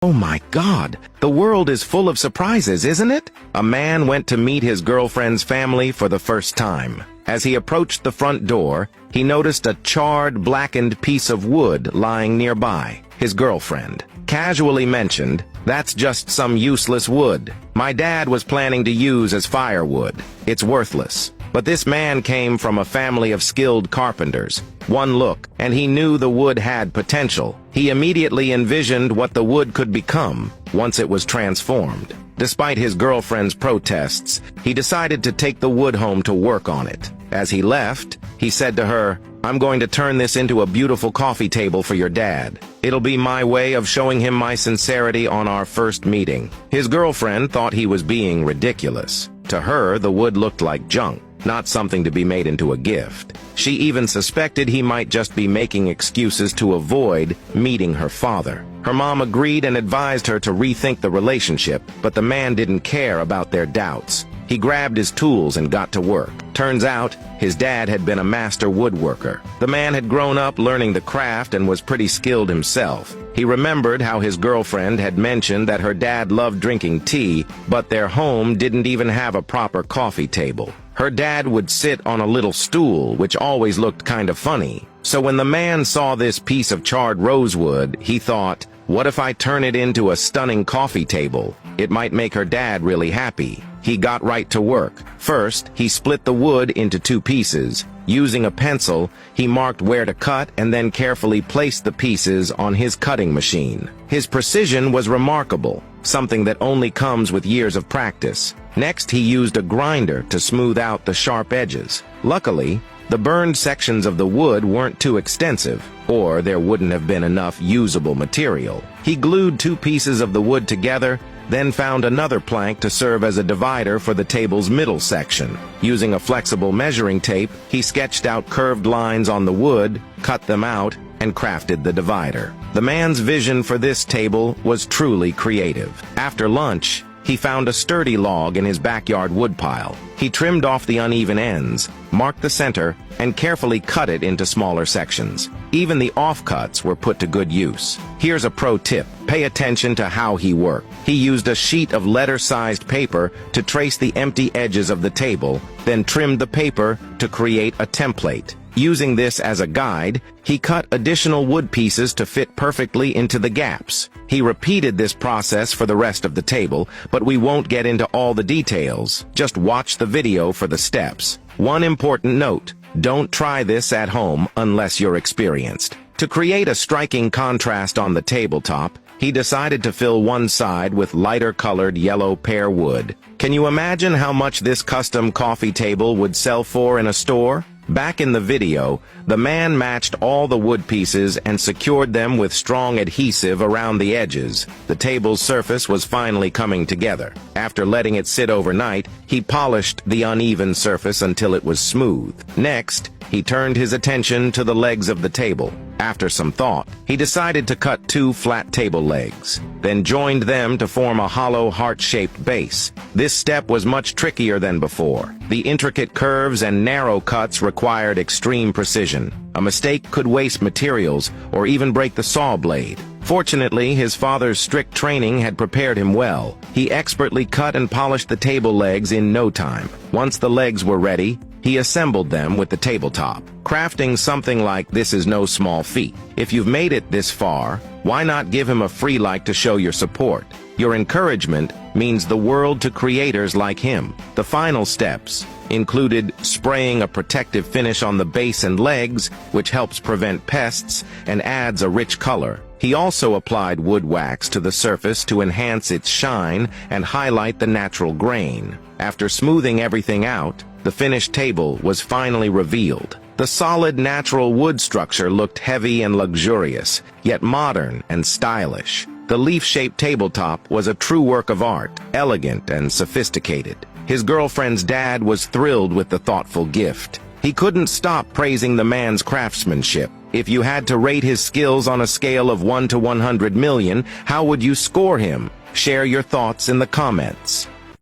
Oh my God, the world is full of surprises, isn't it? A man went to meet his girlfriend's family for the first time. As he approached the front door, he noticed a charred, blackened piece of wood lying nearby. His girlfriend casually mentioned, "That's just some useless wood. My dad was planning to use as firewood. It's worthless." But this man came from a family of skilled carpenters. One look, and he knew the wood had potential. He immediately envisioned what the wood could become once it was transformed. Despite his girlfriend's protests, he decided to take the wood home to work on it. As he left, he said to her, "I'm going to turn this into a beautiful coffee table for your dad. It'll be my way of showing him my sincerity on our first meeting." His girlfriend thought he was being ridiculous. To her, the wood looked like junk, not something to be made into a gift. She even suspected he might just be making excuses to avoid meeting her father. Her mom agreed and advised her to rethink the relationship, but the man didn't care about their doubts. He grabbed his tools and got to work. Turns out, his dad had been a master woodworker. The man had grown up learning the craft and was pretty skilled himself. He remembered how his girlfriend had mentioned that her dad loved drinking tea, but their home didn't even have a proper coffee table. Her dad would sit on a little stool, which always looked kind of funny. So when the man saw this piece of charred rosewood, he thought, what if I turn it into a stunning coffee table? It might make her dad really happy. He got right to work. First, he split the wood into 2 pieces. Using a pencil, he marked where to cut and then carefully placed the pieces on his cutting machine. His precision was remarkable, something that only comes with years of practice. Next, he used a grinder to smooth out the sharp edges. Luckily, the burned sections of the wood weren't too extensive, or there wouldn't have been enough usable material. He glued 2 pieces of the wood together, then found another plank to serve as a divider for the table's middle section. Using a flexible measuring tape, he sketched out curved lines on the wood, cut them out, and crafted the divider. The man's vision for this table was truly creative. After lunch, he found a sturdy log in his backyard woodpile. He trimmed off the uneven ends, marked the center, and carefully cut it into smaller sections. Even the offcuts were put to good use. Here's a pro tip. Pay attention to how he worked. He used a sheet of letter-sized paper to trace the empty edges of the table, then trimmed the paper to create a template. Using this as a guide, he cut additional wood pieces to fit perfectly into the gaps. He repeated this process for the rest of the table, but we won't get into all the details. Just watch the video for the steps. One important note: don't try this at home unless you're experienced. To create a striking contrast on the tabletop, he decided to fill one side with lighter-colored yellow pear wood. Can you imagine how much this custom coffee table would sell for in a store? Back in the video, the man matched all the wood pieces and secured them with strong adhesive around the edges. The table's surface was finally coming together. After letting it sit overnight, he polished the uneven surface until it was smooth. Next, he turned his attention to the legs of the table. After some thought, he decided to cut 2 flat table legs, then joined them to form a hollow heart-shaped base. This step was much trickier than before. The intricate curves and narrow cuts required extreme precision. A mistake could waste materials or even break the saw blade. Fortunately, his father's strict training had prepared him well. He expertly cut and polished the table legs in no time. Once the legs were ready, he assembled them with the tabletop. Crafting something like this is no small feat. If you've made it this far, why not give him a free like to show your support? Your encouragement means the world to creators like him. The final steps included spraying a protective finish on the base and legs, which helps prevent pests and adds a rich color. He also applied wood wax to the surface to enhance its shine and highlight the natural grain. After smoothing everything out, the finished table was finally revealed. The solid natural wood structure looked heavy and luxurious, yet modern and stylish. The leaf-shaped tabletop was a true work of art, elegant and sophisticated. His girlfriend's dad was thrilled with the thoughtful gift. He couldn't stop praising the man's craftsmanship. If you had to rate his skills on a scale of 1 to 100 million, how would you score him? Share your thoughts in the comments.